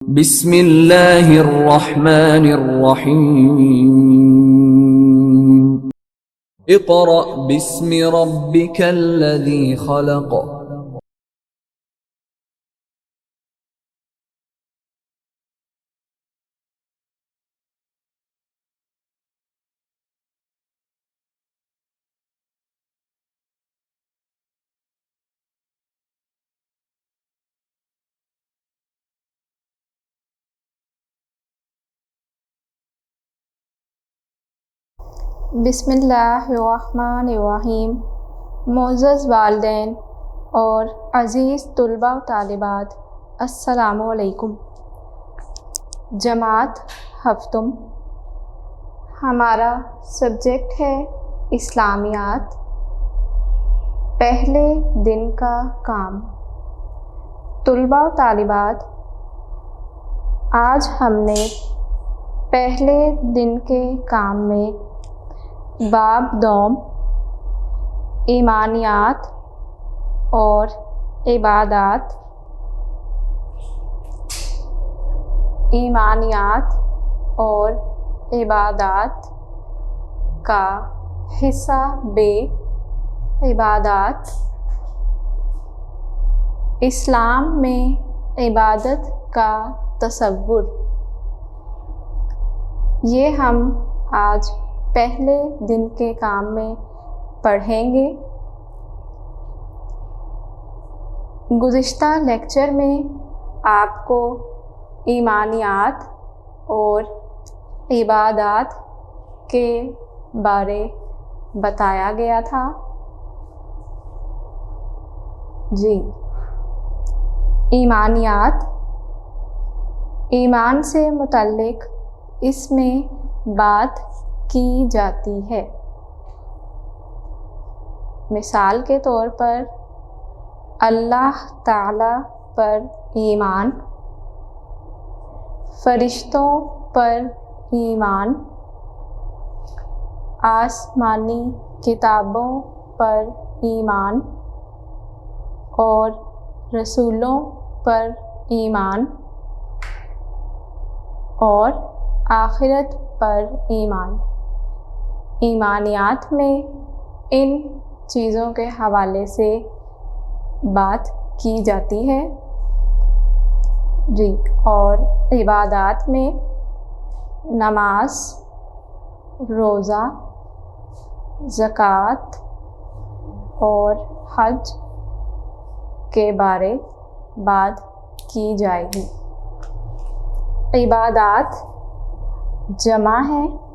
बिस्मिल्लाहिर्रहमानिर्रहीम। इक़रा बिस्मि रब्बिकल्लज़ी खलक़। बिस्मिल्लाहिर्रहमानिर्रहीम। मोअज़्ज़ज़ वालिदैन और अज़ीज़ तुलबा व तालिबात, अस्सलामु अलैकुम। जमात हफ्तुम, हमारा सब्जेक्ट है इस्लामियात। पहले दिन का काम। तुलबा व तालिबात, आज हमने पहले दिन के काम में बाब दोम ईमानियात और इबादात का हिस्सा बे इबादात, इस्लाम में इबादत का तसव्वुर, ये हम आज पहले दिन के काम में पढ़ेंगे। गुज़िश्ता लेक्चर में आपको ईमानियात और इबादात के बारे बताया गया था। जी, ईमानियात, ईमान से मुतल्लिक़ इसमें बात की जाती है। मिसाल के तौर पर अल्लाह ताला पर ईमान, फरिश्तों पर ईमान, आसमानी किताबों पर ईमान और रसूलों पर ईमान और आखिरत पर ईमान। ईमानियात में इन चीज़ों के हवाले से बात की जाती है। जी, और इबादात में नमाज, रोज़ा, ज़कात और हज के बारे बात की जाएगी। इबादात जमा है।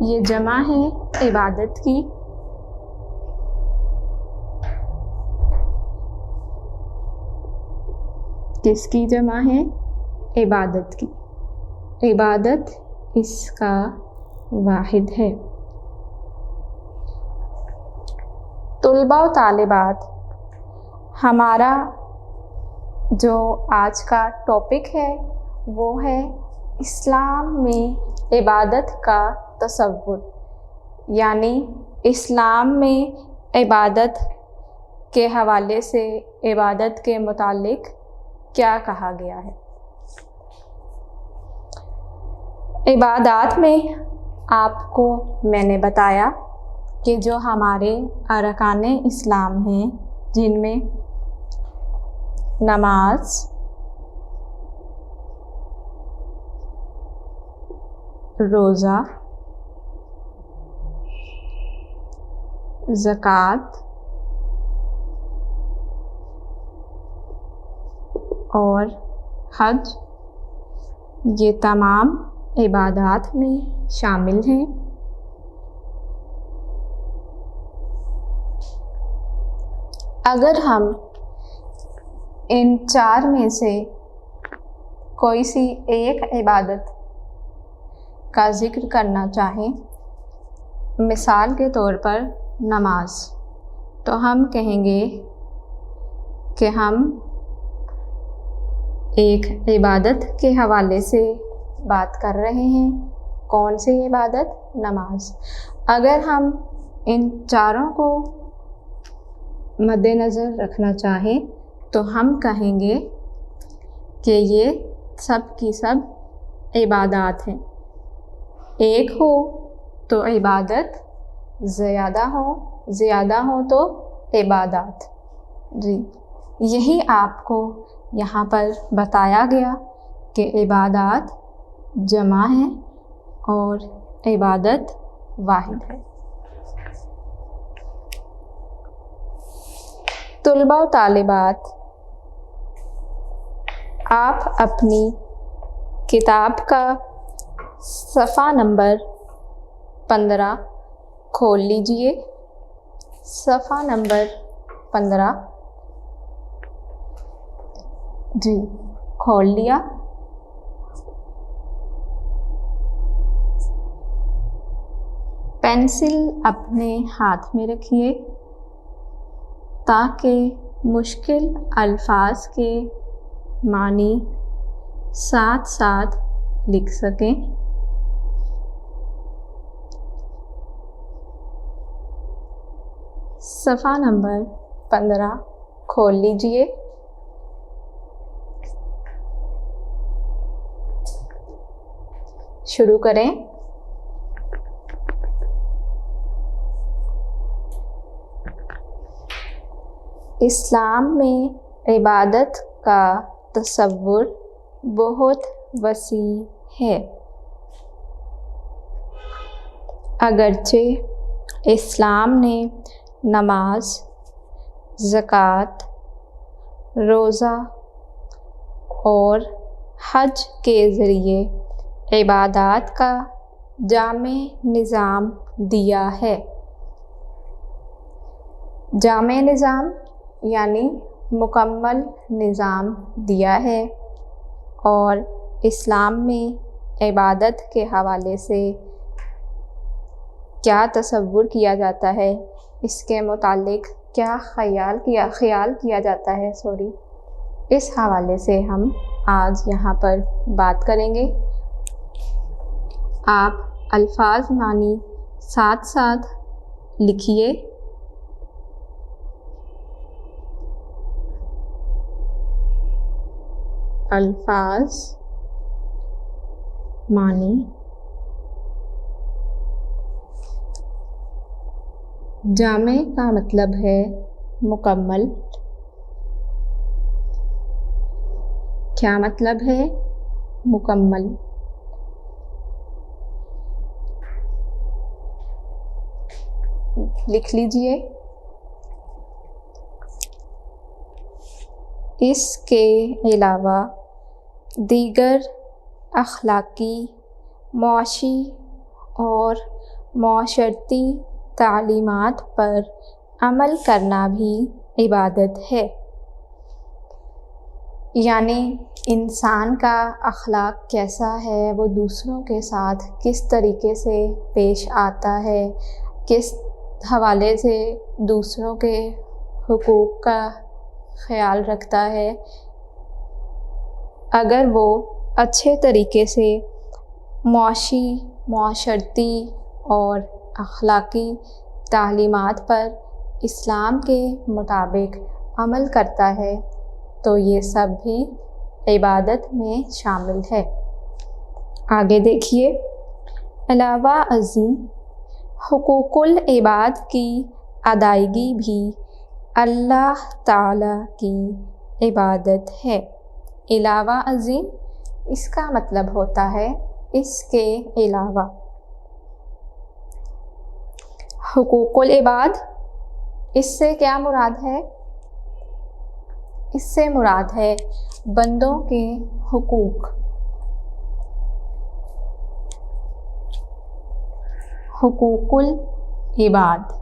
ये जमा है इबादत की। किसकी जमा है? इबादत की। इबादत इसका वाहिद है। तुलबा व तालिबात, हमारा जो आज का टॉपिक है वो है इस्लाम में इबादत का तसव्वुर, यानी इस्लाम में इबादत के हवाले से इबादत के मुतालिक क्या कहा गया है। इबादात में आपको मैंने बताया कि जो हमारे अरकान इस्लाम हैं, जिनमें नमाज, रोज़ा, ज़कात और हज, ये तमाम इबादात में शामिल हैं। अगर हम इन चार में से कोई सी एक इबादत का ज़िक्र करना चाहें, मिसाल के तौर पर नमाज, तो हम कहेंगे कि हम एक इबादत के हवाले से बात कर रहे हैं। कौन सी इबादत? नमाज। अगर हम इन चारों को मद्देनज़र रखना चाहें तो हम कहेंगे कि ये सब की सब इबादत हैं। एक हो तो इबादत, ज़्यादा हो तो इबादत। जी, यही आपको यहाँ पर बताया गया कि इबादत जमा है और इबादत वाहिद है। तुलबा व तालिबात, आप अपनी किताब का सफ़ा नंबर 15 खोल लीजिए। सफ़ा नंबर 15, जी खोल लिया। पेंसिल अपने हाथ में रखिए ताकि मुश्किल अल्फाज के मानी साथ साथ लिख सकें। सफ़ा नंबर 15 खोल लीजिए। शुरू करें। इस्लाम में इबादत का तसव्वुर बहुत वसी है। अगरचे इस्लाम ने नमाज, ज़कात, रोज़ा और हज के ज़रिए इबादत का जामे निज़ाम दिया है। जामे निज़ाम यानी मुकम्मल निज़ाम दिया है और इस्लाम में इबादत के हवाले से क्या तसव्वुर किया जाता है, इसके मुतालिक क्या ख़याल किया जाता है, इस हवाले से हम आज यहाँ पर बात करेंगे। आप अल्फाज मानी साथ साथ लिखिए। अल्फाज मानी, जामे का मतलब है मुकम्मल। क्या मतलब है? मुकम्मल। लिख लीजिए। इसके अलावा दीगर अखलाकी, मुआशी और माशरती तालीमात पर अमल करना भी इबादत है। यानी इंसान का अखलाक कैसा है, वो दूसरों के साथ किस तरीके से पेश आता है, किस हवाले से दूसरों के हुकूक का ख्याल रखता है। अगर वो अच्छे तरीके से मुआशी, माशरती और अखलाकी तालीमात पर इस्लाम के मुताबिक अमल करता है तो ये सब भी इबादत में शामिल है। आगे देखिए। अलावा अज़ी हुकूकुल इबाद की अदायगी भी अल्लाह ताला की इबादत है। अलावा अज़ी इसका मतलब होता है इसके अलावा। हुकूकुल इबाद, इससे क्या मुराद है? इससे मुराद है बंदों के हुकूक। हुकूकुल इबाद।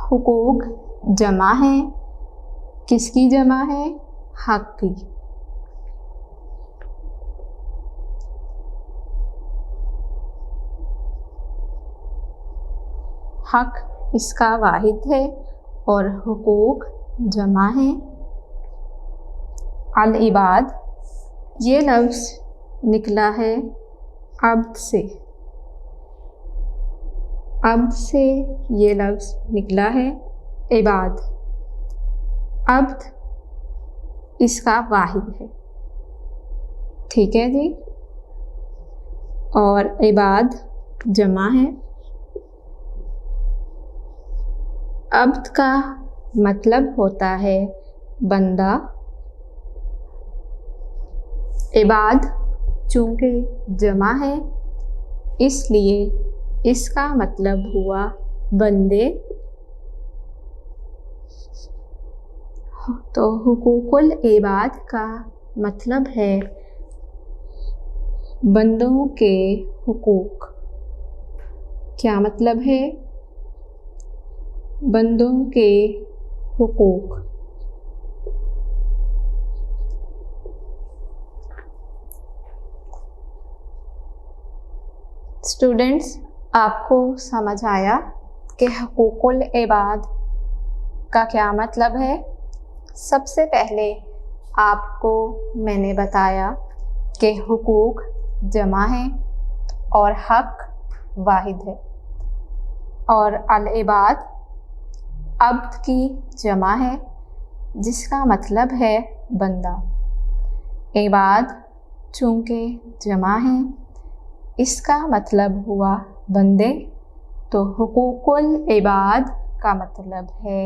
हुकूक जमा है, किसकी जमा है? हक की। हक इसका वाहिद है और हुकूक जमा है। अल इबाद ये लफ्ज़ निकला है अब्द से। अब्द से ये लफ्ज़ निकला है इबाद। अब्द इसका वाहिद है, ठीक है जी। और इबाद जमा है। अब्द का मतलब होता है बंदा। इबाद चूँकि जमा है इसलिए इसका मतलब हुआ बंदे। तो हुकूकुल इबाद का मतलब है बंदों के हुकूक। क्या मतलब है? बंदों के हुकूक। स्टूडेंट्स, आपको समझ आया कि हुकूकुल इबाद का क्या मतलब है? सबसे पहले आपको मैंने बताया कि हुकूक जमा है और हक वाहिद है, और अल इबाद अब्द की जमा है जिसका मतलब है बंदा। इबाद चूँकि जमा है इसका मतलब हुआ बंदे। तो हुकूकुल इबाद का मतलब है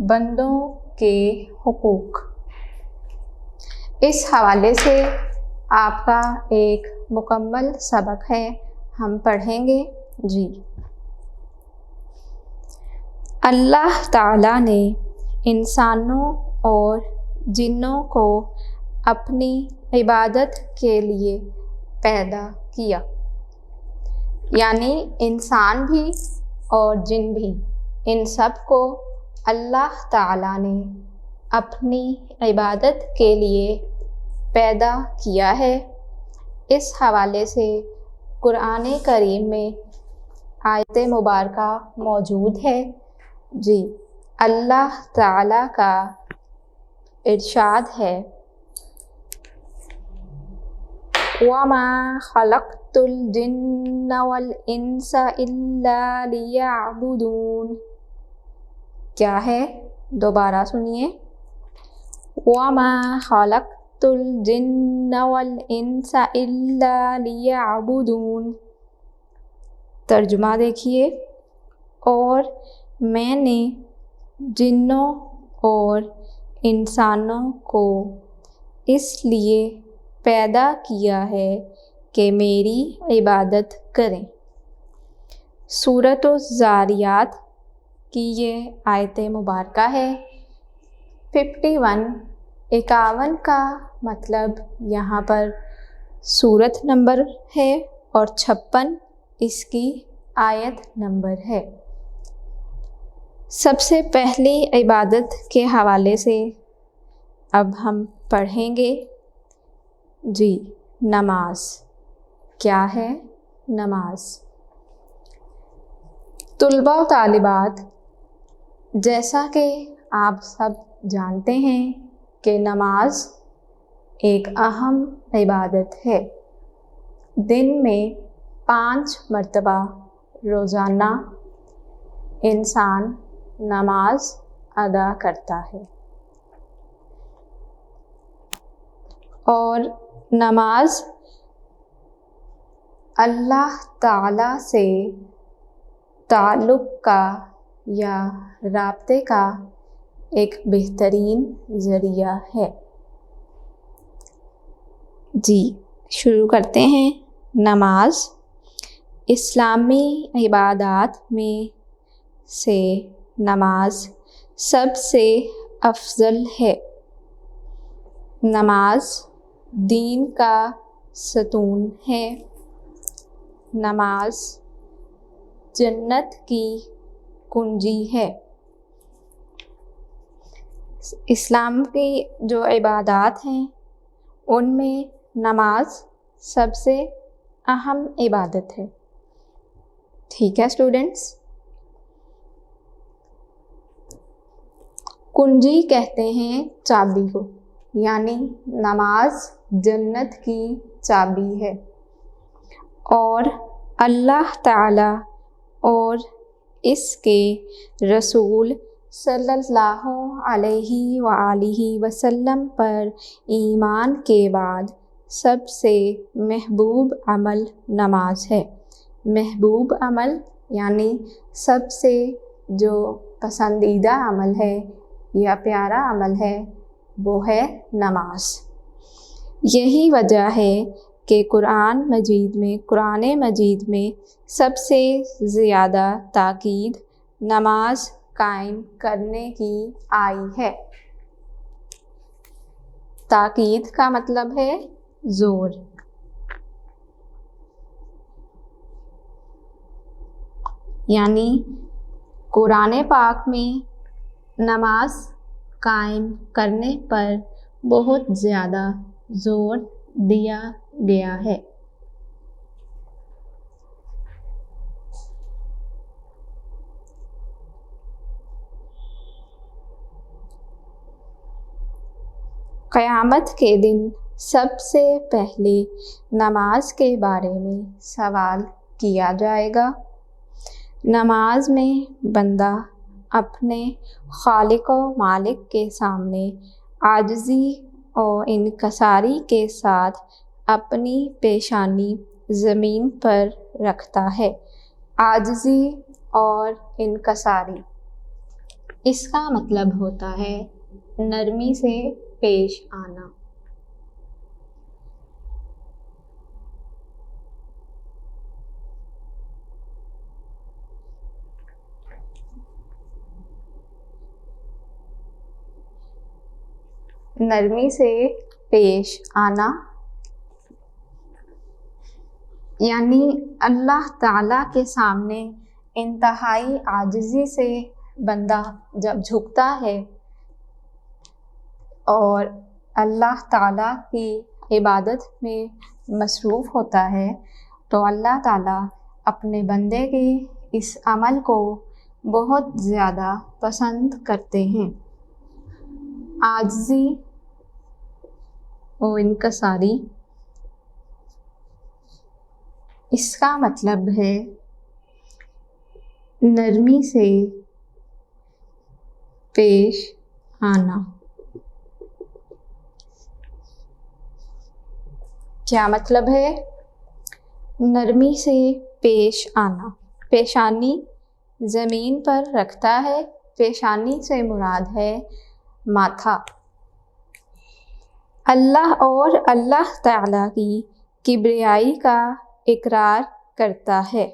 बंदों के हुकूक। इस हवाले से आपका एक मुकम्मल सबक है, हम पढ़ेंगे जी। अल्लाह ताला ने इंसानों और जिन्नों को अपनी इबादत के लिए पैदा किया, यानी इंसान भी और जिन भी, इन सब को अल्लाह ताला ने अपनी इबादत के लिए पैदा किया है। इस हवाले से कुरान करीम में आयत मुबारका मौजूद है जी। अल्लाह ताला का इरशाद है, वमा खलक़तुल जिन्ना वल इंसा इल्ला लियअबुदून। क्या है? दोबारा सुनिए, वमा खलक़तुल जिन्ना वल इंसा इल्ला लियअबुदून। तर्जुमा देखिए, और मैंने जिन्नों और इंसानों को इसलिए पैदा किया है कि मेरी इबादत करें। सूरत ज़ारियात की ये आयत मुबारका है। 51 51 का मतलब यहाँ पर सूरत नंबर है और 56 इसकी आयत नंबर है। सबसे पहली इबादत के हवाले से अब हम पढ़ेंगे जी, नमाज। क्या है नमाज? तुलबा व तालिबात, जैसा कि आप सब जानते हैं कि नमाज एक अहम इबादत है। दिन में 5 मरतबा रोज़ाना इंसान नमाज अदा करता है, और नमाज अल्लाह ताला से ताल्लुक़ का या राब्ते का एक बेहतरीन ज़रिया है जी। शुरू करते हैं। नमाज इस्लामी इबादात में से नमाज सबसे अफजल है। नमाज दीन का सतून है। नमाज जन्नत की कुंजी है। इस्लाम की जो इबादात हैं उनमें नमाज सबसे अहम इबादत है, ठीक है स्टूडेंट्स। कुंजी कहते हैं चाबी को, यानी नमाज जन्नत की चाबी है और अल्लाह ताला और इसके रसूल सल्लल्लाहु अलैहि वालिहि वसल्लम पर ईमान के बाद सबसे महबूब अमल नमाज है। महबूब अमल यानी सबसे जो पसंदीदा अमल है या प्यारा अमल है वो है नमाज। यही वजह है कि कुरान मजीद में सबसे ज़्यादा ताकीद नमाज कायम करने की आई है। ताकीद का मतलब है जोर। यानी कुरान पाक में नमाज कायम करने पर बहुत ज़्यादा जोर दिया गया है। क़यामत के दिन सबसे पहले नमाज के बारे में सवाल किया जाएगा। नमाज में बंदा अपने खालिक व मालिक के सामने आजिज़ी और इनकसारी के साथ अपनी पेशानी ज़मीन पर रखता है। आजिज़ी और इनकसारी इसका मतलब होता है नरमी से पेश आना। नरमी से पेश आना यानी अल्लाह ताला के सामने इंतहाई आजिज़ी से बंदा जब झुकता है और अल्लाह ताला की इबादत में मसरूफ़ होता है तो अल्लाह ताला अपने बंदे के इस अमल को बहुत ज़्यादा पसंद करते हैं। आजिज़ी और इनकसारी इसका मतलब है नरमी से पेश आना। क्या मतलब है नरमी से पेश आना? पेशानी ज़मीन पर रखता है। पेशानी से मुराद है माथा। अल्लाह ताला की किब्रियाई का इकरार करता है।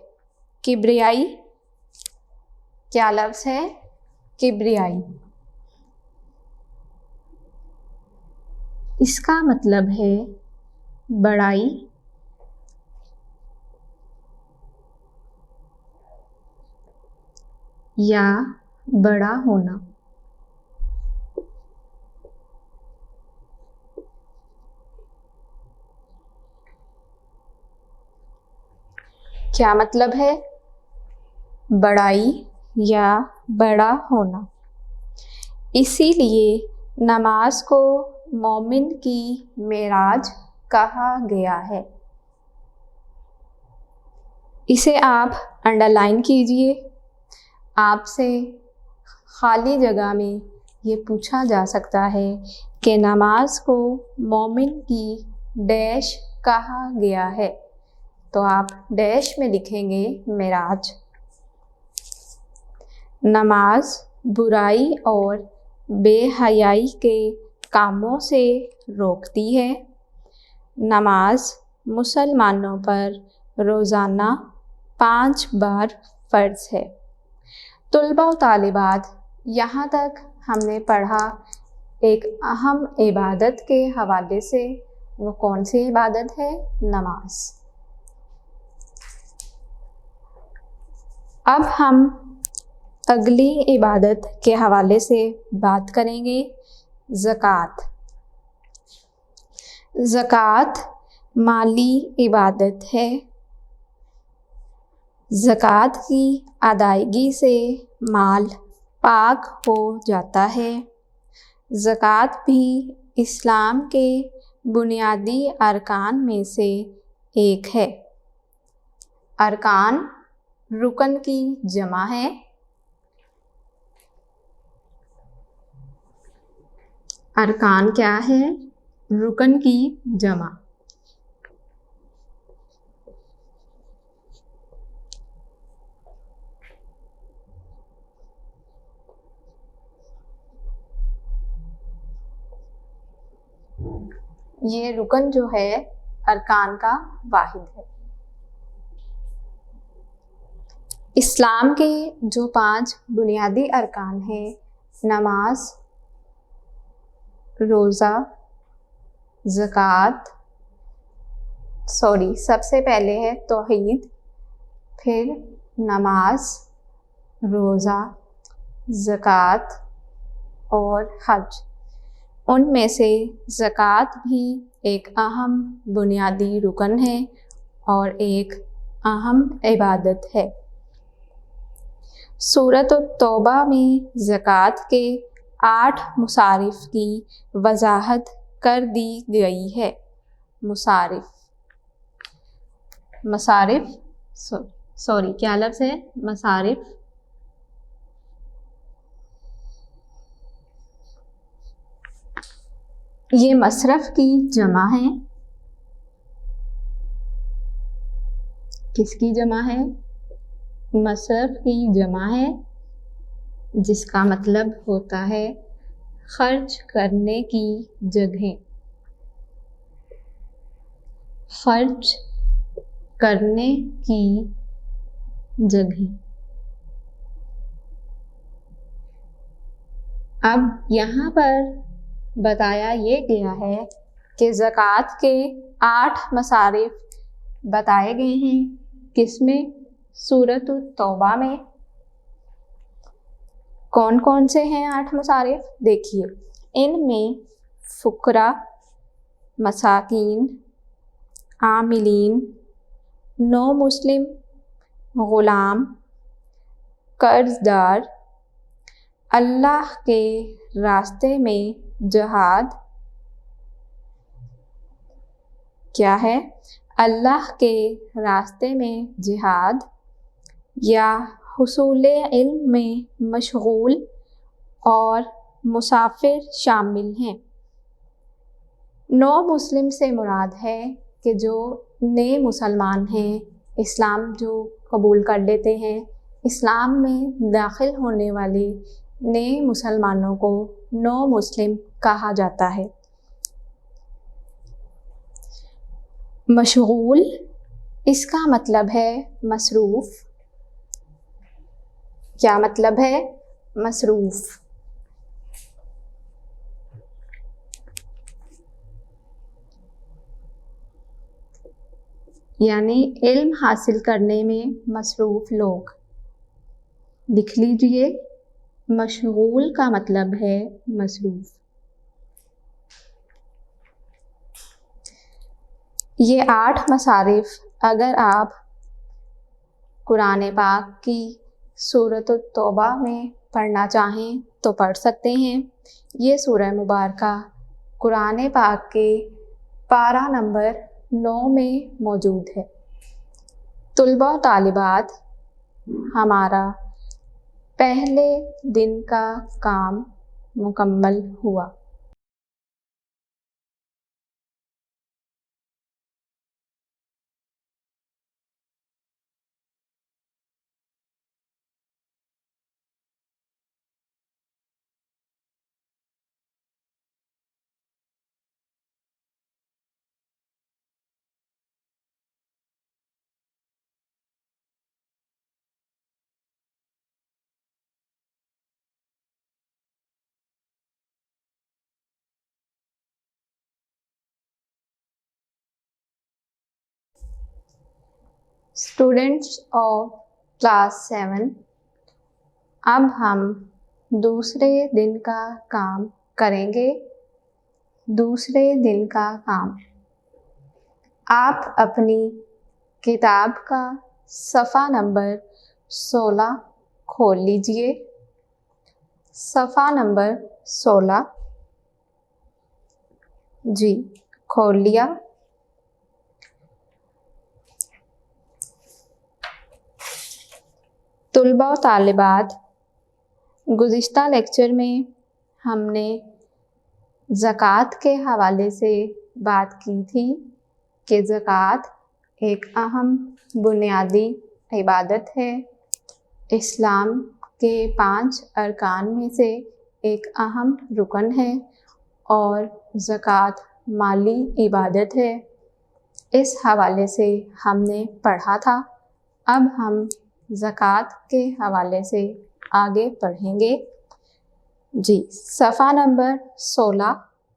किब्रियाई क्या लफ्ज़ है? किब्रियाई इसका मतलब है बड़ाई या बड़ा होना। क्या मतलब है बड़ाई या बड़ा होना? इसीलिए नमाज को मोमिन की मेराज कहा गया है। इसे आप अंडरलाइन कीजिए। आपसे खाली जगह में ये पूछा जा सकता है कि नमाज को मोमिन की डैश कहा गया है, तो आप डैश में लिखेंगे मेराज। नमाज बुराई और बेहयाई के कामों से रोकती है। नमाज मुसलमानों पर रोज़ाना 5 बार फ़र्ज़ है। तुलबा व तालिबात, यहाँ तक हमने पढ़ा एक अहम इबादत के हवाले से। वो कौन सी इबादत है? नमाज। अब हम अगली इबादत के हवाले से बात करेंगे, ज़कात। ज़कात माली इबादत है। ज़कात की अदायगी से माल पाक हो जाता है। ज़कात भी इस्लाम के बुनियादी अरकान में से एक है। अरकान रुकन की जमा है। अरकान क्या है? रुकन की जमा। ये रुकन जो है अरकान का वाहिद है। इस्लाम के जो 5 बुनियादी अरकान हैं, नमाज, रोज़ा, ज़कात, सबसे पहले है तौहीद, फिर नमाज, रोज़ा, ज़कात और हज। उनमें से ज़कात भी एक अहम बुनियादी रुकन है और एक अहम इबादत है। सूरत तौबा में ज़कात के 8 मुसारिफ़ की वजाहत कर दी गई है। क्या लफ्ज़ है? मसारिफ़। ये मसरफ़ की जमा है। किसकी जमा है? मसरफ़ की जमा है, जिसका मतलब होता है खर्च करने की जगह। खर्च करने की जगह। अब यहाँ पर बताया ये गया है कि ज़कात के 8 मसारिफ़ बताए गए हैं। किसमें? सूरत तौबा में। कौन कौन से हैं 8 मसारिफ़? देखिए, इनमें फ़ुक़रा, मसाकीन, आमिलीन, नौ मुस्लिम, ग़ुलाम, कर्ज़दार, अल्लाह के रास्ते में जिहाद। क्या है? अल्लाह के रास्ते में जिहाद या हुसूल इल्म में मशगूल और मुसाफिर शामिल हैं। नौ मुस्लिम से मुराद है कि जो नए मुसलमान हैं, इस्लाम जो कबूल कर लेते हैं, इस्लाम में दाखिल होने वाले नए मुसलमानों को नौ मुस्लिम कहा जाता है। मशगूल, इसका मतलब है मसरूफ़। क्या मतलब है? मसरूफ़। यानी इल्म हासिल करने में मसरूफ़ लोग। लिख लीजिए, मशगूल का मतलब है मसरूफ़। ये 8 मसारिफ़ अगर आप कुरान पाक की सूरत तौबा में पढ़ना चाहें तो पढ़ सकते हैं। ये सूरह मुबारका कुरान पाक के पारा नंबर 9 में मौजूद है। तुलबा तालिबात, हमारा पहले दिन का काम मुकम्मल हुआ। स्टूडेंट्स ऑफ क्लास 7, अब हम दूसरे दिन का काम करेंगे। दूसरे दिन का काम, आप अपनी किताब का सफ़ा नंबर 16 खोल लीजिए। सफ़ा नंबर 16 जी खोल लिया। तुलबा और तालिबात, गुज़िश्ता लेक्चर में हमने ज़कात के हवाले से बात की थी कि ज़कात एक अहम बुनियादी इबादत है। इस्लाम के 5 अरकान में से एक अहम रुकन है और ज़कात माली इबादत है। इस हवाले से हमने पढ़ा था। अब हम ज़कात के हवाले से आगे पढ़ेंगे। जी, सफ़ा नंबर 16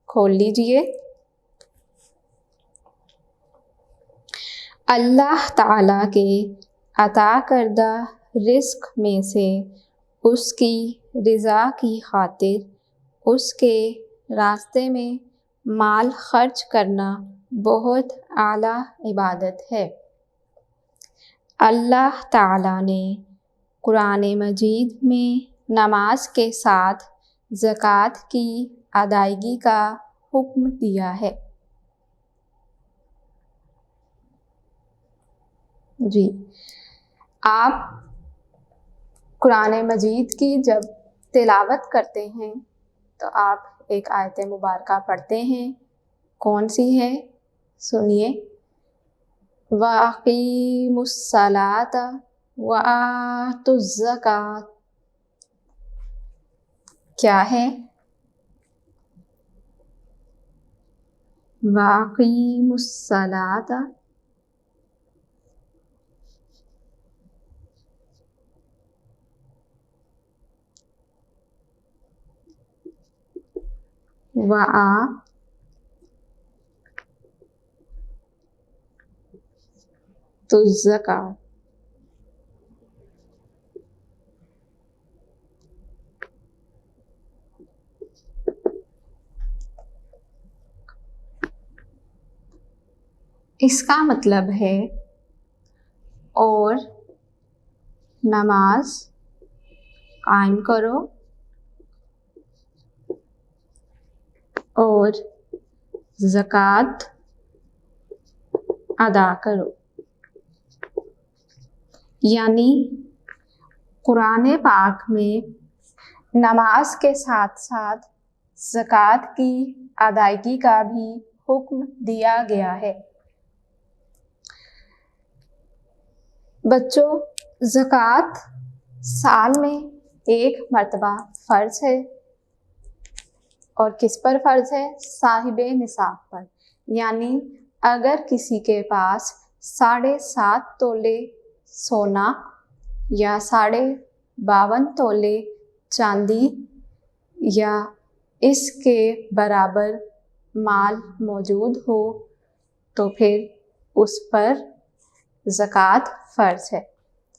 खोल लीजिए। अल्लाह ताला के अता करदा रिज़्क़ में से उसकी रज़ा की खातिर उसके रास्ते में माल खर्च करना बहुत आला इबादत है। अल्लाह ताला ने कुरान मजीद में नमाज के साथ ज़कात की अदायगी का हुक्म दिया है। जी, आप कुरान मजीद की जब तिलावत करते हैं तो आप एक आयत मुबारका पढ़ते हैं। कौन सी है? सुनिए। वाक़ीमुस्सलात व आतुज़्ज़कात। क्या है? वाक़ीमुस्सलात व आतुज़्ज़कात। इसका मतलब है और नमाज कायम करो और ज़कात अदा करो। यानी कुरान पाक में नमाज के साथ साथ ज़कात की अदायगी का भी हुक्म दिया गया है। बच्चों, ज़कात साल में एक मर्तबा फ़र्ज है। और किस पर फ़र्ज है? साहिबे निसाब पर। यानी अगर किसी के पास 7.5 तोले सोना या 52.5 तोले चांदी या इसके बराबर माल मौजूद हो तो फिर उस पर ज़कात फ़र्ज है।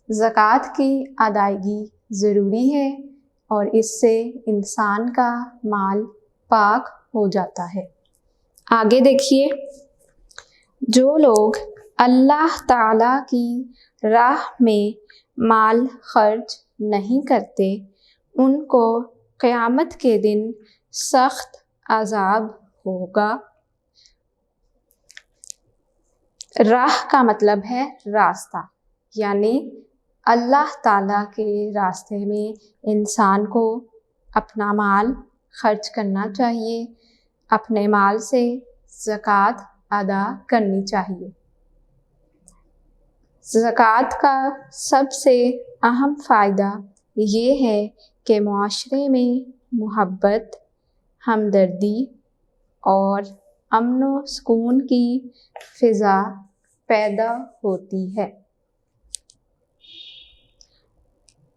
ज़कात की अदायगी ज़रूरी है और इससे इंसान का माल पाक हो जाता है। आगे देखिए, जो लोग अल्लाह ताला की राह में माल खर्च नहीं करते उनको क़यामत के दिन सख्त अज़ाब होगा। राह का मतलब है रास्ता, यानी अल्लाह ताला के रास्ते में इंसान को अपना माल खर्च करना चाहिए, अपने माल से ज़कात अदा करनी चाहिए। ज़कात का सबसे अहम फ़ायदा ये है कि मुआशरे में मोहब्बत, हमदर्दी और अमन व सुकून की फ़िज़ा पैदा होती है।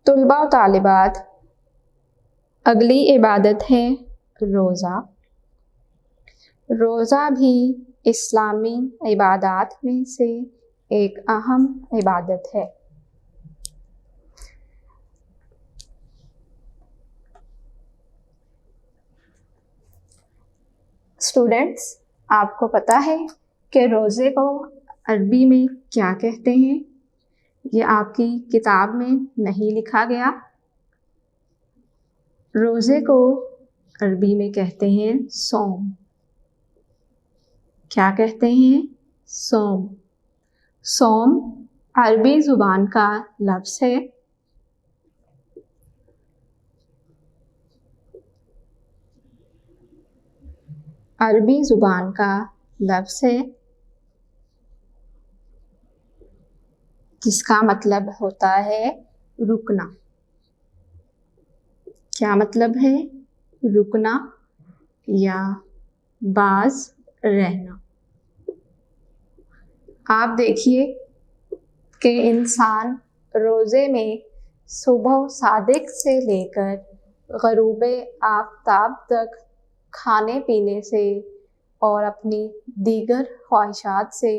तुलबा व तालिबात, अगली इबादत है रोज़ा। रोज़ा भी इस्लामी इबादत में से एक अहम इबादत है। स्टूडेंट्स, आपको पता है कि रोज़े को अरबी में क्या कहते हैं? ये आपकी किताब में नहीं लिखा गया। रोज़े को अरबी में कहते हैं सौम। क्या कहते हैं? सोम। सोम अरबी ज़ुबान का लफ्ज़ है। अरबी ज़ुबान का लफ्ज़ है जिसका मतलब होता है रुकना। क्या मतलब है? रुकना या बाज रहना। आप देखिए कि इंसान रोज़े में सुबह सादिक से लेकर ग़ुरूब आफ़ताब तक खाने पीने से और अपनी दीगर ख्वाहिशात से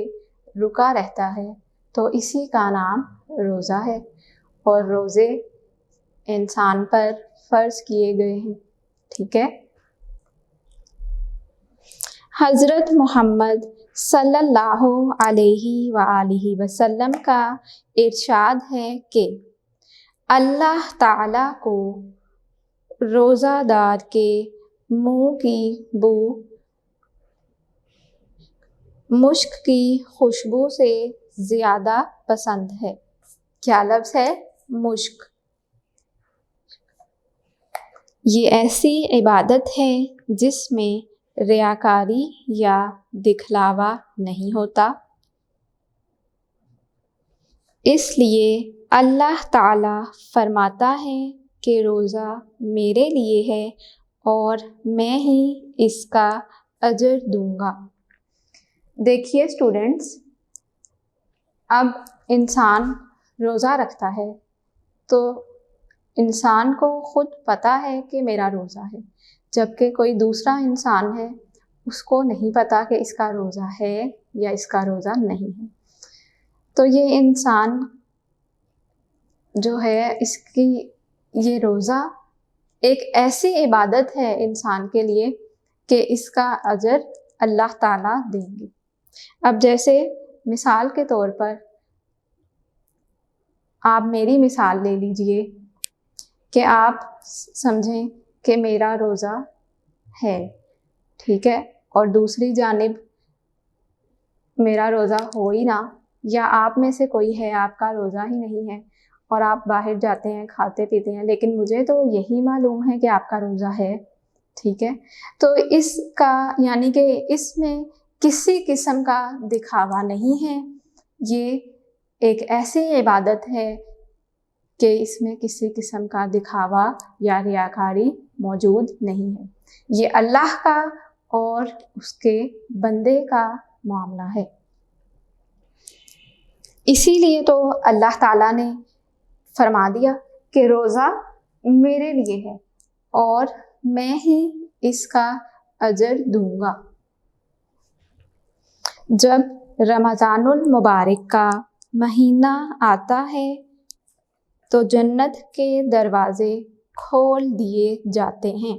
रुका रहता है, तो इसी का नाम रोज़ा है। और रोज़े इंसान पर फ़र्ज़ किए गए हैं। ठीक है। हज़रत मोहम्मद सल्लल्लाहु अलैहि वसल्लम का इरशाद है कि अल्लाह ताला को रोज़ादार के मुँह की बू मुश्क की खुशबू से ज़्यादा पसंद है। क्या लफ्ज़ है? मुश्क। ये ऐसी इबादत है जिसमें रियाकारी या दिखलावा नहीं होता। इसलिए अल्लाह ताला फरमाता है कि रोज़ा मेरे लिए है और मैं ही इसका अजर दूंगा। देखिए स्टूडेंट्स, अब इंसान रोज़ा रखता है तो इंसान को ख़ुद पता है कि मेरा रोज़ा है, जबकि कोई दूसरा इंसान है उसको नहीं पता कि इसका रोज़ा है या इसका रोज़ा नहीं है। तो ये इंसान जो है, इसकी ये रोज़ा एक ऐसी इबादत है इंसान के लिए कि इसका अजर अल्लाह ताला देंगे। अब जैसे मिसाल के तौर पर आप मेरी मिसाल ले लीजिए कि आप समझें कि मेरा रोज़ा है, ठीक है, और दूसरी जानिब मेरा रोज़ा हो ही ना, या आप में से कोई है आपका रोज़ा ही नहीं है और आप बाहर जाते हैं, खाते पीते हैं, लेकिन मुझे तो यही मालूम है कि आपका रोज़ा है। ठीक है, तो इसका यानी कि इसमें किसी किस्म का दिखावा नहीं है। ये एक ऐसी इबादत है कि इसमें किसी किस्म का दिखावा या रियाकारी मौजूद नहीं है। ये अल्लाह का और उसके बंदे का मामला है। इसीलिए तो अल्लाह ताला ने फरमा दिया कि रोज़ा मेरे लिए है और मैं ही इसका अजर दूंगा। जब रमज़ानुल मुबारक का महीना आता है तो जन्नत के दरवाज़े खोल दिए जाते हैं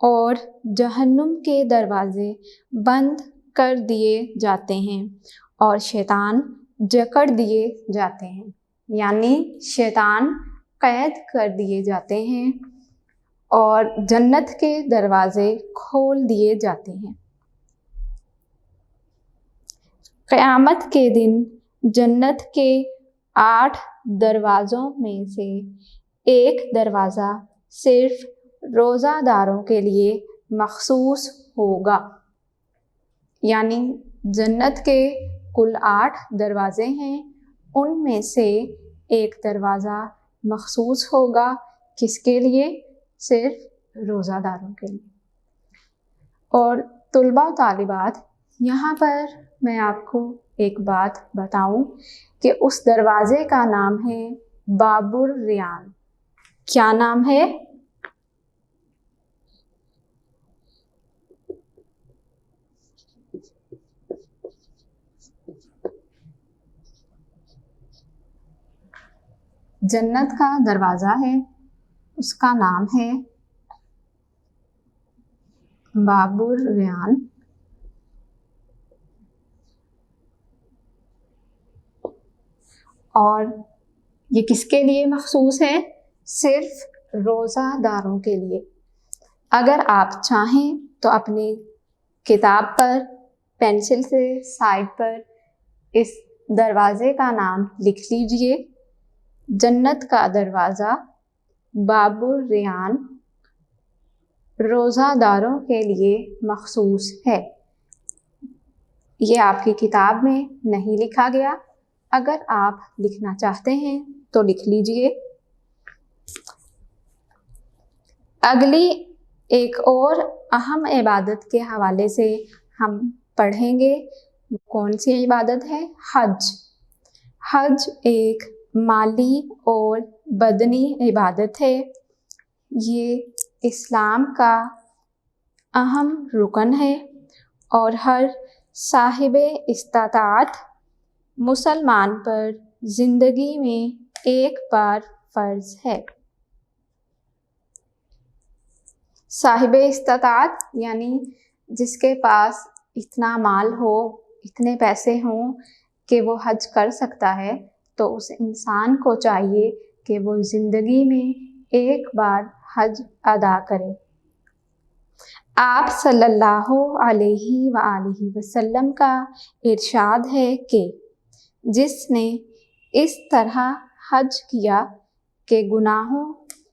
और जहन्नुम के दरवाज़े बंद कर दिए जाते हैं और शैतान जकड़ दिए जाते हैं, यानी शैतान कैद कर दिए जाते हैं और जन्नत के दरवाज़े खोल दिए जाते हैं। क़यामत के दिन जन्नत के 8 दरवाज़ों में से एक दरवाज़ा सिर्फ रोज़ादारों के लिए मखसूस होगा, यानी जन्नत के कुल 8 दरवाज़े हैं, उनमें से एक दरवाज़ा मखसूस होगा। किसके लिए? सिर्फ रोज़ादारों के लिए। और तुलबा तालिबात, यहाँ पर मैं आपको एक बात बताऊं कि उस दरवाज़े का नाम है बाबुर रियान। क्या नाम है? जन्नत का दरवाज़ा है, उसका नाम है बाबुर रियान। और ये किसके लिए मखसूस है? सिर्फ रोज़ादारों के लिए। अगर आप चाहें तो अपनी किताब पर पेंसिल से साइड पर इस दरवाजे का नाम लिख लीजिए। जन्नत का दरवाज़ा, बाबुर रियान, रोज़ादारों के लिए मखसूस है। ये आपकी किताब में नहीं लिखा गया, अगर आप लिखना चाहते हैं तो लिख लीजिए। अगली एक और अहम इबादत के हवाले से हम पढ़ेंगे। कौन सी इबादत है? हज। हज एक माली और बदनी इबादत है। ये इस्लाम का अहम रुकन है और हर साहिब इस्तातात मुसलमान पर ज़िंदगी में एक बार फ़र्ज़ है। साहिब इस्तातात यानी जिसके पास इतना माल हो, इतने पैसे हों कि वो हज कर सकता है, तो उस इंसान को चाहिए कि वो ज़िंदगी में एक बार हज अदा करे। आप सल्लल्लाहु अलैहि वसल्लम का इरशाद है कि जिसने इस तरह हज किया कि गुनाहों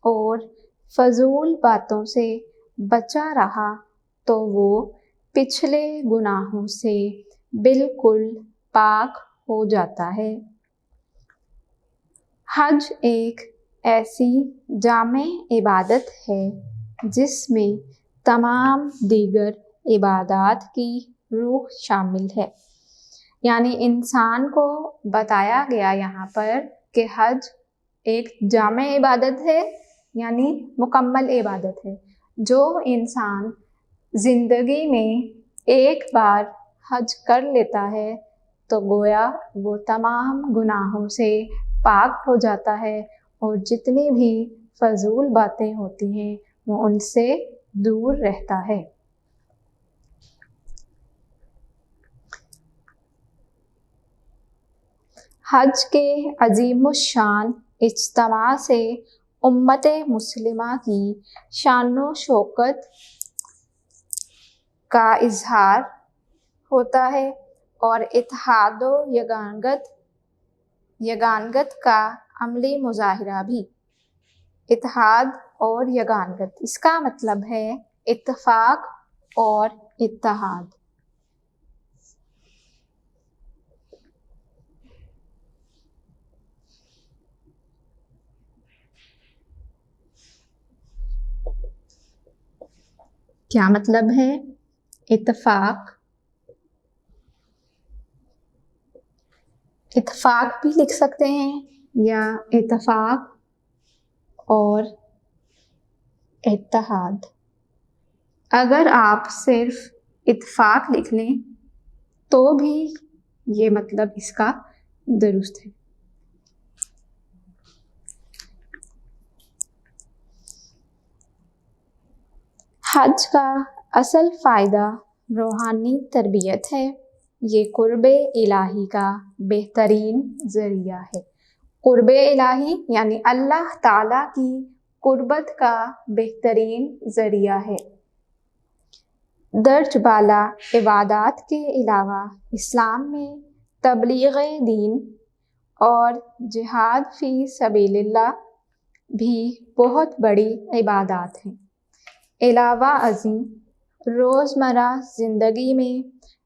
और फजूल बातों से बचा रहा, तो वो पिछले गुनाहों से बिल्कुल पाक हो जाता है। हज एक ऐसी जामे इबादत है जिसमें तमाम दीगर इबादात की रूह शामिल है। यानी इंसान को बताया गया यहाँ पर कि हज एक जामे इबादत है, यानी मुकम्मल इबादत है। जो इंसान ज़िंदगी में एक बार हज कर लेता है तो गोया वो तमाम गुनाहों से पाक हो जाता है और जितनी भी फजूल बातें होती हैं वो उनसे दूर रहता है। हज के अजीमुश्शान इज्तिमा से उम्मत मुस्लिमा की शानो शौकत का इजहार होता है और इत्तेहादो यगानगत का अमली मुजाहिरा भी। इत्तेहाद और यगानगत, इसका मतलब है इत्तेफाक और इत्तेहाद। क्या मतलब है इत्तेफाक? इत्तेफाक भी लिख सकते हैं या इत्तेफाक और इत्तेहाद। अगर आप सिर्फ इत्तेफाक लिख लें तो भी ये मतलब इसका दुरुस्त है। हज का असल फ़ायदा रूहानी तरबियत है। ये कुर्बे इलाही का बेहतरीन ज़रिया है। कुर्बे इलाही यानी अल्लाह ताला की कुर्बत का बेहतरीन ज़रिया है। दर्ज बाला इबादात के अलावा इस्लाम में तबलीग दीन और जिहाद फ़ी सबीलिल्लाह भी बहुत बड़ी इबादात हैं। अलावा अज़ीं रोज़मर्रा ज़िंदगी में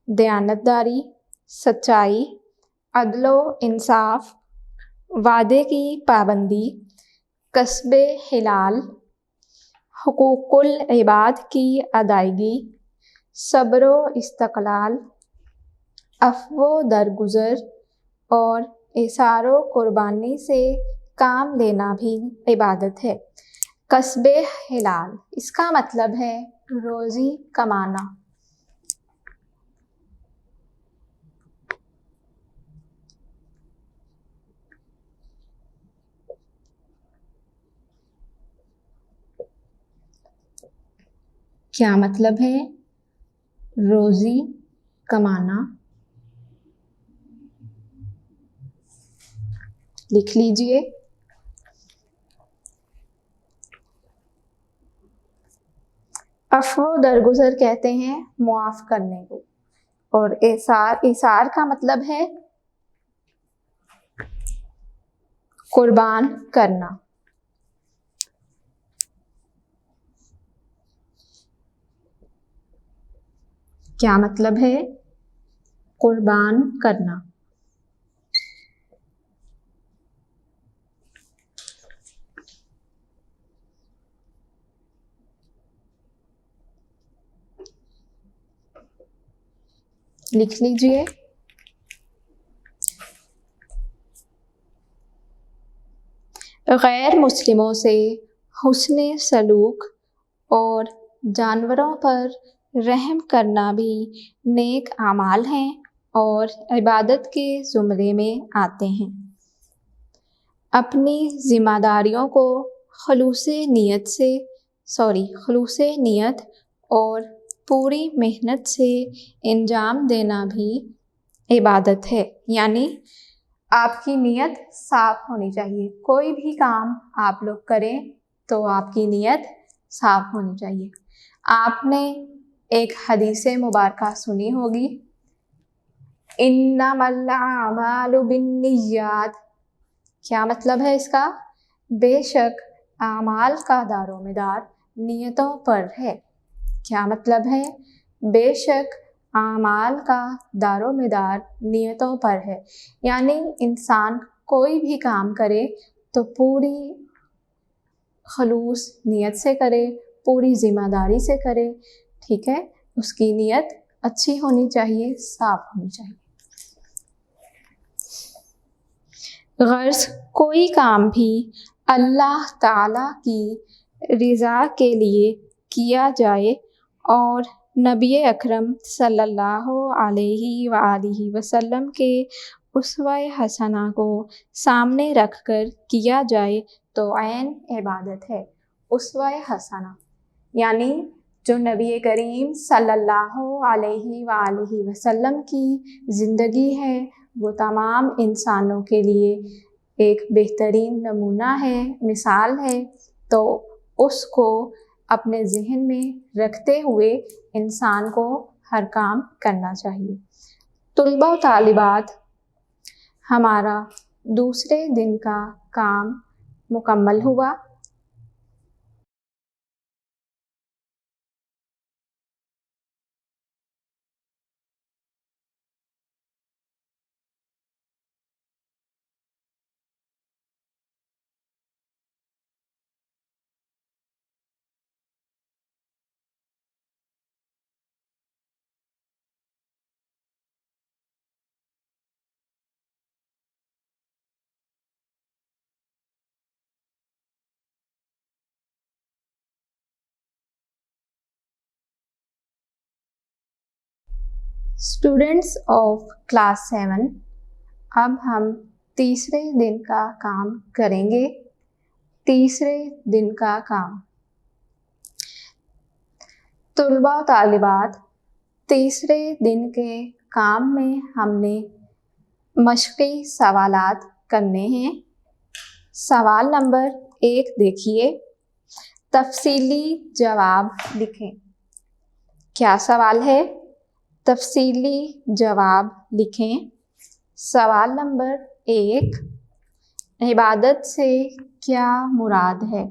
दयानतदारी, सच्चाई, अदलो इंसाफ, वादे की पाबंदी, कस्बे हिलाल, हुकूकुल इबाद की अदायगी, सब्र इस्तक़लाल, अफ़्वो दरगुज़र और इसारो कुर्बानी से काम लेना भी इबादत है। कस्बे हिलाल, इसका मतलब है रोज़ी कमाना। क्या मतलब है रोज़ी कमाना? लिख लीजिए। अफ़्वो दरगुज़र कहते हैं मुआफ़ करने को। और इसार, इसार का मतलब है कुर्बान करना। क्या मतलब है? कुर्बान करना। लिख लीजिए। गैर मुस्लिमों से हुस्न सलूक और जानवरों पर रहम करना भी नेक आमाल हैं और इबादत के ज़ुमरे में आते हैं। अपनी ज़िम्मेदारियों को खलूसे नियत और पूरी मेहनत से अंजाम देना भी इबादत है। यानी आपकी नीयत साफ होनी चाहिए। कोई भी काम आप लोग करें तो आपकी नीयत साफ होनी चाहिए। आपने एक हदीस मुबारका सुनी होगी, इन्नमल आमालु बिन्नियात। क्या मतलब है इसका? बेशक आमाल का दारोमदार नियतों पर है। क्या मतलब है? बेशक आमाल का दारोमदार नियतों पर है। यानी इंसान कोई भी काम करे तो पूरी खलूस नियत से करे, पूरी ज़िम्मेदारी से करे। ठीक है, उसकी नियत अच्छी होनी चाहिए, साफ होनी चाहिए। गर्ज कोई काम भी अल्लाह ताला की रिज़ा के लिए किया जाए और नबी अकरम सल्लल्लाहु अलैहि वसल्लम के उसवा-ए हसना को सामने रखकर किया जाए तो ऐन इबादत है। उसवा-ए हसना यानी जो नबी करीम सल्लल्लाहु अलैहि वसल्लम की ज़िंदगी है वो तमाम इंसानों के लिए एक बेहतरीन नमूना है, मिसाल है। तो उसको अपने ज़हन में रखते हुए इंसान को हर काम करना चाहिए। तुलबा व तालिबात, हमारा दूसरे दिन का काम मुकम्मल हुआ। स्टूडेंट्स ऑफ क्लास 7, अब हम तीसरे दिन का काम करेंगे। तीसरे दिन का काम, तुलबा व तालिबात, तीसरे दिन के काम में हमने मशक़ी सवालात करने हैं। सवाल नंबर 1 देखिए, तफसीली जवाब लिखें। क्या सवाल है? तफसीली जवाब लिखें। सवाल नंबर 1, इबादत से क्या मुराद है?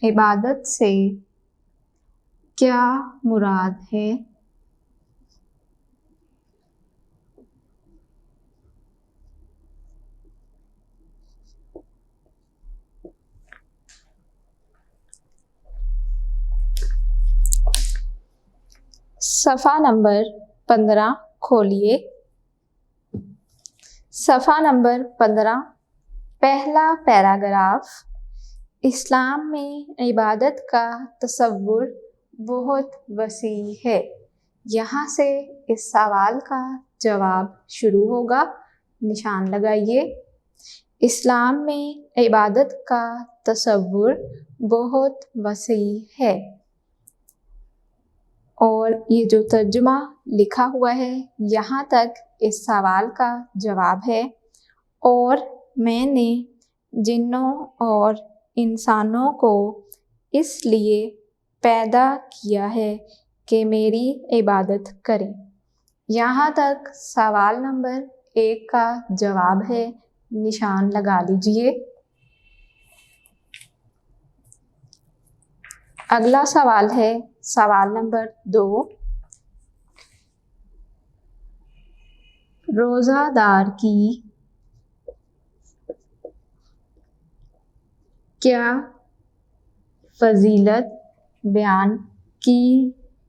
इबादत से क्या मुराद है? सफ़ा नंबर 15 खोलिए। सफ़ा नंबर 15, पहला पैराग्राफ। इस्लाम में इबादत का तसव्वुर बहुत वसी है। यहाँ से इस सवाल का जवाब शुरू होगा, निशान लगाइए। इस्लाम में इबादत का तसव्वुर बहुत वसी है। और ये जो तर्जुमा लिखा हुआ है यहाँ तक इस सवाल का जवाब है। और मैंने जिन्नों और इंसानों को इसलिए पैदा किया है कि मेरी इबादत करें। यहाँ तक सवाल नंबर 1 का जवाब है, निशान लगा लीजिए। अगला सवाल है सवाल नंबर 2। रोज़ादार की क्या फजीलत बयान की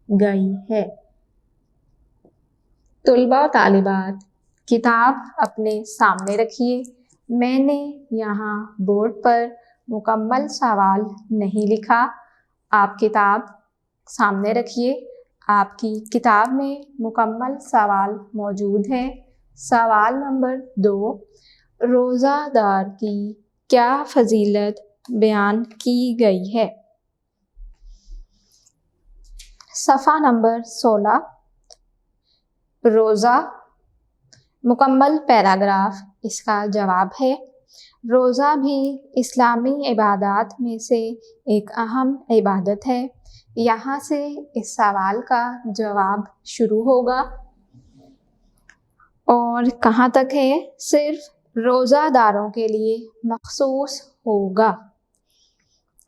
गई है? तुलबा और तालिबात किताब अपने सामने रखिए। मैंने यहाँ बोर्ड पर मुकम्मल सवाल नहीं लिखा, आप किताब सामने रखिए। आपकी किताब में मुकम्मल सवाल मौजूद है। सवाल नंबर 2, रोज़ादार की क्या फजीलत बयान की गई है? सफ़ा नंबर 16, रोज़ा मुकम्मल पैराग्राफ इसका जवाब है। रोज़ा भी इस्लामी इबादत में से एक अहम इबादत है। यहाँ से इस सवाल का जवाब शुरू होगा और कहाँ तक है? सिर्फ रोज़ादारों के लिए मखसूस होगा।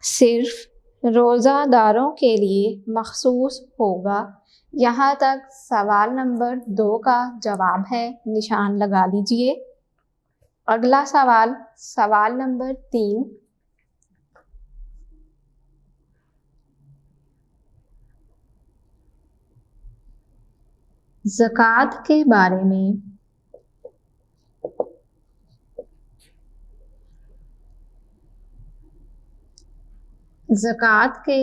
सिर्फ रोज़ादारों के लिए मखसूस होगा। यहाँ तक सवाल नंबर 2 का जवाब है, निशान लगा लीजिए। अगला सवाल सवाल नंबर 3। ज़कात के बारे में ज़कात के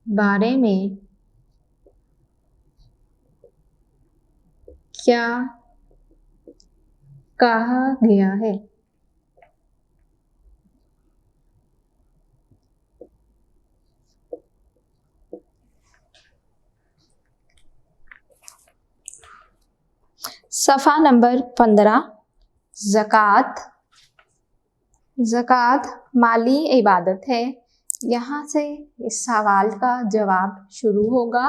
बारे में क्या कहा गया है? सफ़ा नंबर 15। ज़कात माली इबादत है। यहाँ से इस सवाल का जवाब शुरू होगा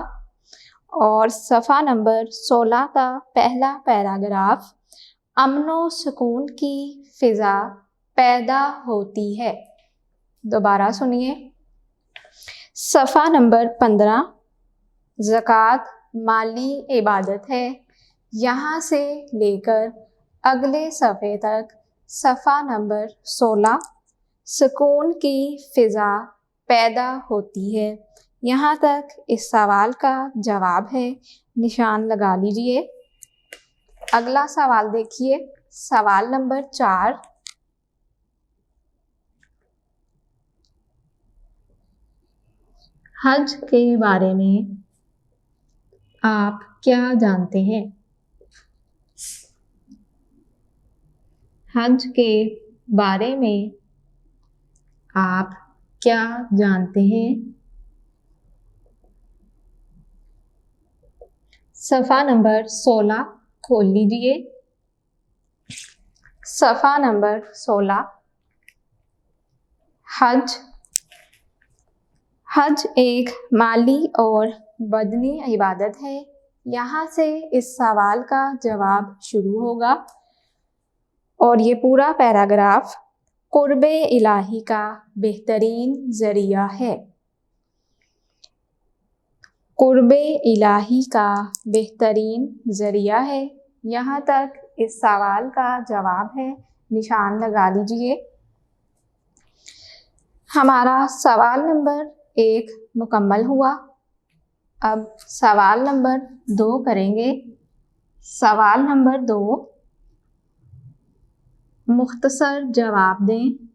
और सफ़ा नंबर 16 का पहला पैराग्राफ, अमन व सुकून की फ़िज़ा पैदा होती है। दोबारा सुनिए। सफ़ा नंबर 15, ज़कात माली इबादत है। यहाँ से लेकर अगले सफ़े तक सफ़ा नंबर 16, सुकून की फ़िज़ा पैदा होती है। यहाँ तक इस सवाल का जवाब है, निशान लगा लीजिए। अगला सवाल देखिए, सवाल नंबर 4। हज के बारे में आप क्या जानते हैं? हज के बारे में आप क्या जानते हैं? सफ़ा नंबर 16 खोल लीजिए। सफ़ा नंबर 16। हज एक माली और बदनी इबादत है। यहाँ से इस सवाल का जवाब शुरू होगा और ये पूरा पैराग्राफ कुर्बे इलाही का बेहतरीन ज़रिया है। कुर्बे इलाही का बेहतरीन ज़रिया है। यहाँ तक इस सवाल का जवाब है, निशान लगा लीजिए। हमारा सवाल नंबर 1 मुकम्मल हुआ। अब सवाल नंबर 2 करेंगे। सवाल नंबर 2, मुख्तसर जवाब दें।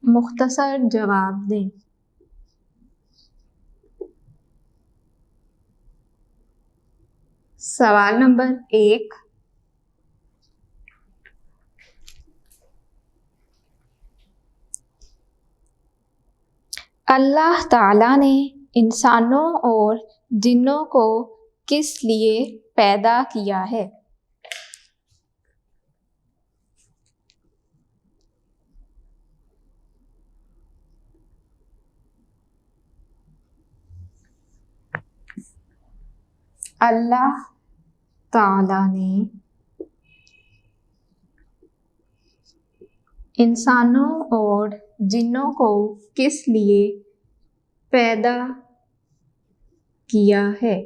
मुख्तसर जवाब दें। सवाल नंबर 1, अल्लाह ताला ने इंसानों और जिन्नों को किस लिए पैदा किया है? अल्लाह ताला ने इंसानों और जिन्नों को किस लिए पैदा किया है?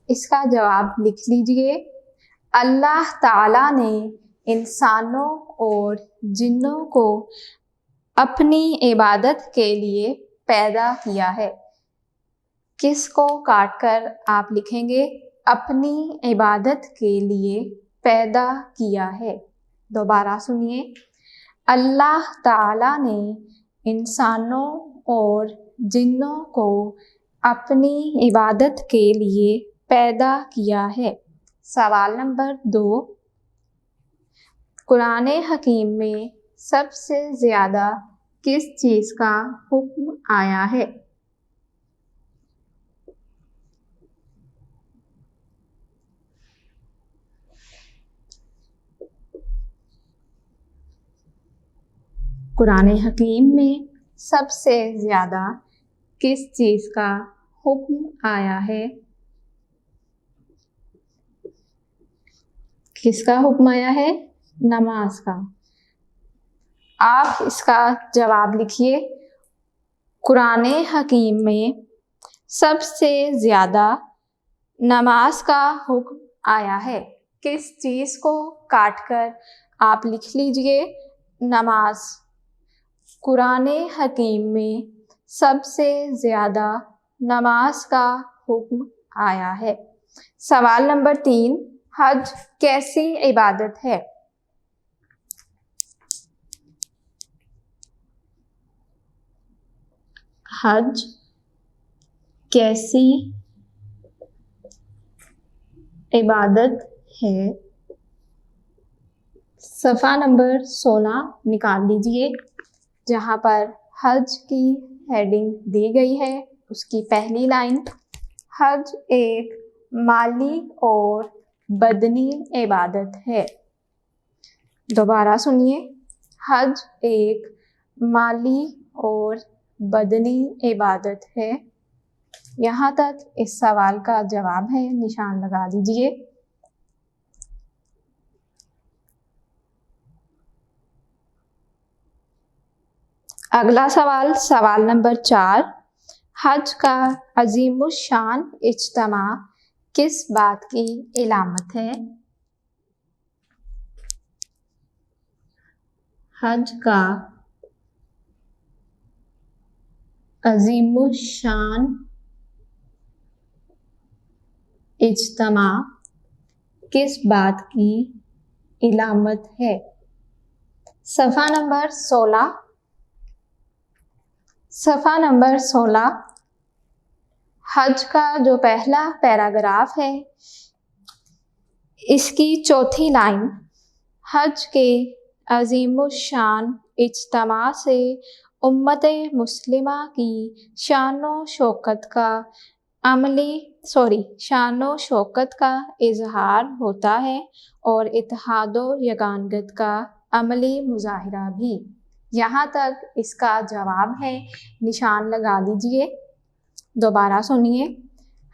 इसका जवाब लिख लीजिए। अल्लाह ताला ने इंसानों और जिन्नों को अपनी इबादत के लिए पैदा किया है। किसको काटकर आप लिखेंगे? अपनी इबादत के लिए पैदा किया है। दोबारा सुनिए। अल्लाह ताला ने इंसानों और जिन्नों को अपनी इबादत के लिए पैदा किया है। सवाल नंबर 2, कुरान हकीम में सबसे ज़्यादा किस चीज़ का हुक्म आया है? कुरान हकीम में सबसे ज़्यादा किस चीज़ का हुक्म आया है? किसका हुक्म आया है? नमाज का। आप इसका जवाब लिखिए। कुरान हकीम में सबसे ज़्यादा नमाज का हुक्म आया है। किस चीज़ को काटकर आप लिख लीजिए नमाज। कुरान हकीम में सबसे ज़्यादा नमाज का हुक्म आया है। सवाल नंबर 3, हज कैसी इबादत है? हज कैसी इबादत है? सफ़ा नंबर 16 निकाल लीजिए। जहाँ पर हज की हेडिंग दी गई है उसकी पहली लाइन, हज एक माली और बदनी इबादत है। दोबारा सुनिए। हज एक माली और बदनी इबादत है। यहाँ तक इस सवाल का जवाब है, निशान लगा दीजिए। अगला सवाल, सवाल नंबर 4, हज का अजीमुशान इज्तिमा किस बात की इलामत है? हज का अजीमुशान इज्तिमा किस बात की इलामत है? सफ़ा नंबर 16, सफ़ा नंबर 16, हज का जो पहला पैराग्राफ है इसकी चौथी लाइन, हज के अजीमुशान इज्तिमा से उम्मत मुस्लिमा की शानो शौकत का इजहार होता है और इत्तेहादो यगानगत का अमली मुजाहिरा भी। यहाँ तक इसका जवाब है, निशान लगा लीजिए। दोबारा सुनिए।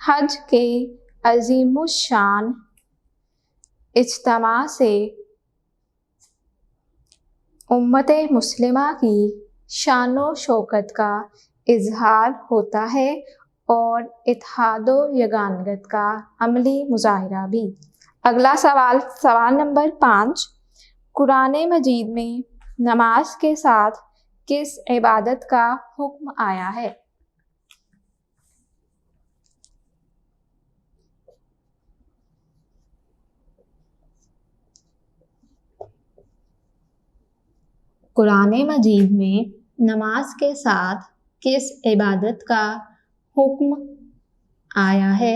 हज के अजीमुशान इज्तिमा से उम्मत मुस्लिमा की शानो शौकत का इजहार होता है और इत्तेहादो यगानगत का अमली मुजाहिरा भी। अगला सवाल, सवाल नंबर 5, कुरान मजीद में नमाज के साथ किस इबादत का हुक्म आया है? कुरान मजीद में नमाज के साथ किस इबादत का हुक्म आया है?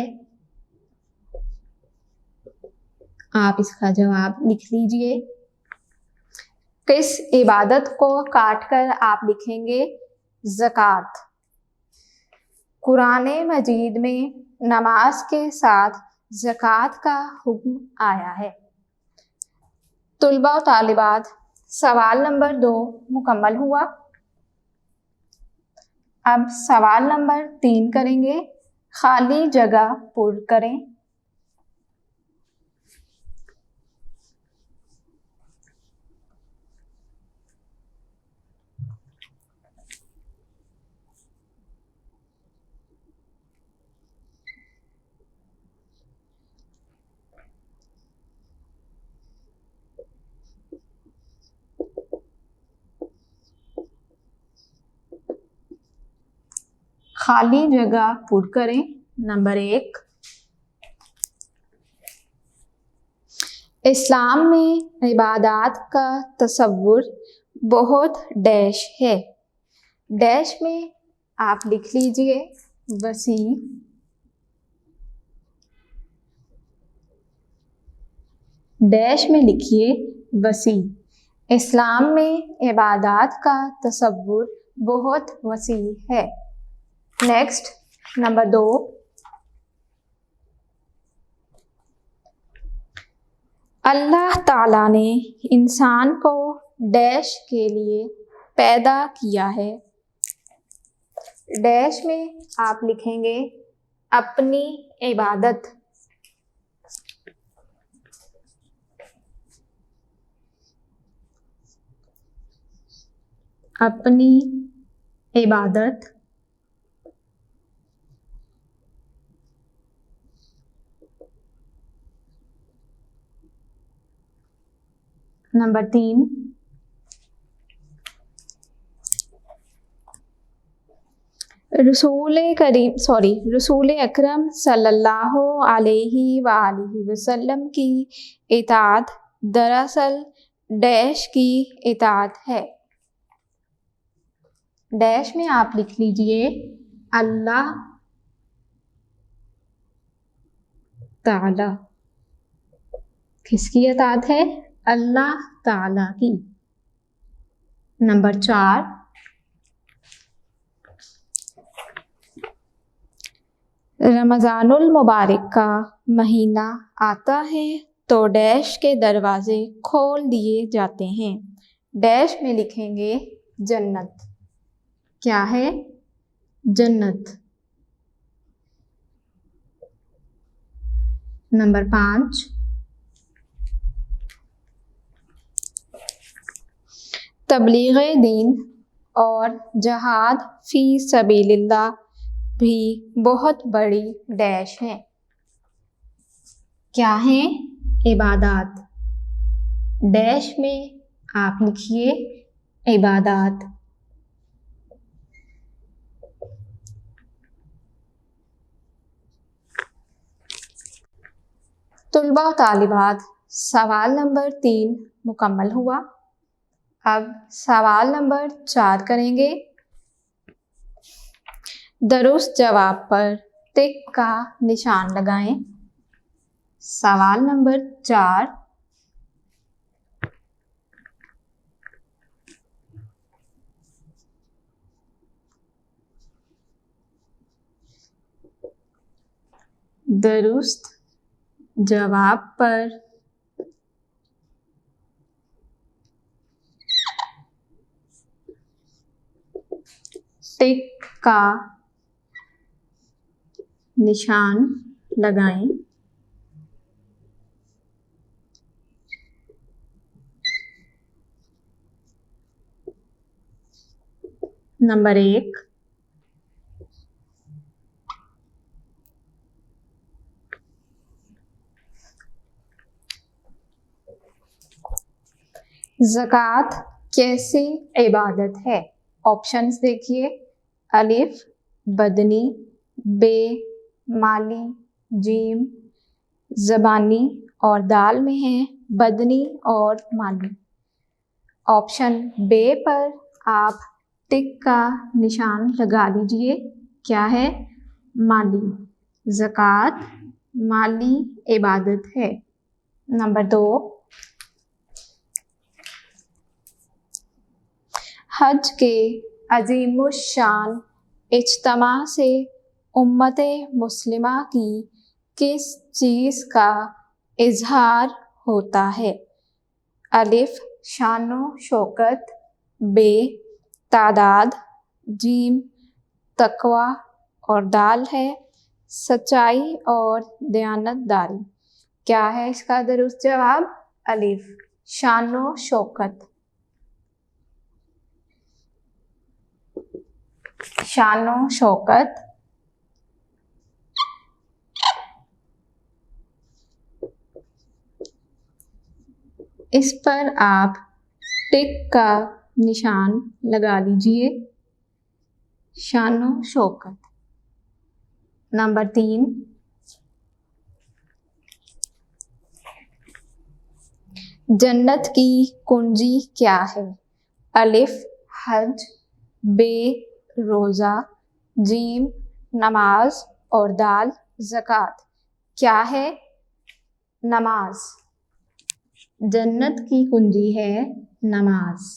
आप इसका जवाब लिख लीजिए। किस इबादत को काटकर आप लिखेंगे ज़कात। कुरान मजीद में नमाज के साथ ज़कात का हुक्म आया है। तुलबा और तालिबात, सवाल नंबर 2 मुकम्मल हुआ। अब सवाल नंबर 3 करेंगे। खाली जगह पुर करें। खाली जगह पुर करें। नंबर 1, इस्लाम में इबादत का तसव्वुर बहुत डैश है। डैश में आप लिख लीजिए वसी, डैश में लिखिए वसी। इस्लाम में इबादत का तसव्वुर बहुत वसी है। नेक्स्ट, नंबर 2, अल्लाह ताला ने इंसान को डैश के लिए पैदा किया है। डैश में आप लिखेंगे अपनी इबादत। अपनी इबादत। नंबर 3, रसूल अकरम सल्लल्लाहु अलैहि वसल्लम की इताअत दरअसल डैश की इताअत है। डैश में आप लिख लीजिए अल्लाह ताला। किसकी इताअत है? अल्लाह ताला की। नंबर 4, रमज़ानुल मुबारक का महीना आता है तो डैश के दरवाजे खोल दिए जाते हैं। डैश में लिखेंगे जन्नत। क्या है? जन्नत। नंबर 5, तबलीग़े दीन और जहाद फ़ी सबीलिल्लाह भी बहुत बड़ी डैश है। क्या है? इबादत। डैश में आप लिखिए इबादत। तुलबा और तालिबात, सवाल नंबर 3 मुकम्मल हुआ। अब सवाल नंबर 4 करेंगे। दुरुस्त जवाब पर टिक का निशान लगाएं। सवाल नंबर 4, दुरुस्त जवाब पर टिक का निशान लगाएं। नंबर 1, ज़कात कैसी इबादत है? ऑप्शंस देखिए, अलिफ बदनी, बे माली, जीम ज़बानी और दाल में है बदनी और माली। ऑप्शन बे पर आप टिक का निशान लगा लीजिए। क्या है? माली। ज़कात माली इबादत है। नंबर 2, हज के अजीमुश्शान इज्तिमा से उम्मते मुस्लिमा की किस चीज़ का इजहार होता है? अलिफ शानो शौकत, बे तादाद, जीम तकवा और दाल है सच्चाई और दयानतदारी। क्या है इसका दुरुस्त जवाब? अलिफ शानो शौकत। शानो शौकत। इस पर आप टिक का निशान लगा लीजिए। शानो शौकत। नंबर 3, जन्नत की कुंजी क्या है? अलिफ हज, बे रोज़ा, जीम नमाज और दाल ज़कात। क्या है? नमाज। जन्नत की कुंजी है नमाज।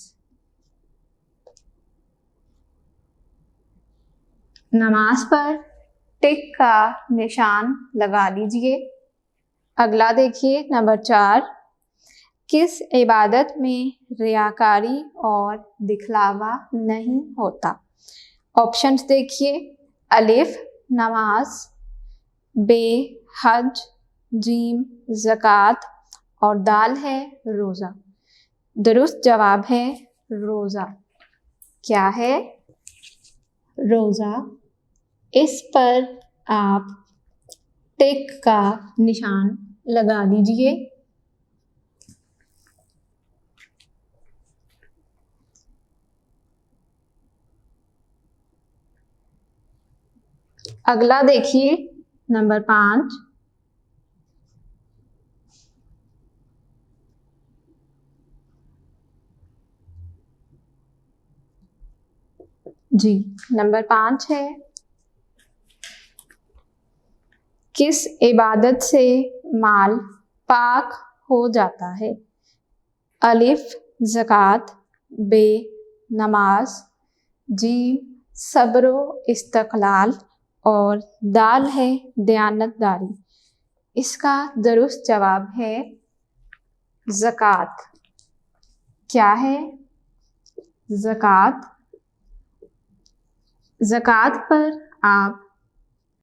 नमाज पर टिक का निशान लगा लीजिए। अगला देखिए नंबर 4, किस इबादत में रियाकारी और दिखलावा नहीं होता? ऑप्शंस देखिए। अलिफ नमाज, बे हज, जीम ज़कात और दाल है रोज़ा। दुरुस्त जवाब है रोज़ा। क्या है? रोज़ा। इस पर आप टिक का निशान लगा दीजिए। अगला देखिए नंबर 5, जी नंबर 5 है, किस इबादत से माल पाक हो जाता है? अलिफ ज़कात, बे नमाज, जीम सब्र इस्तक़लाल और दाल है दयानतदारी। इसका दुरुस्त जवाब है ज़कात। क्या है? ज़कात। ज़कात पर आप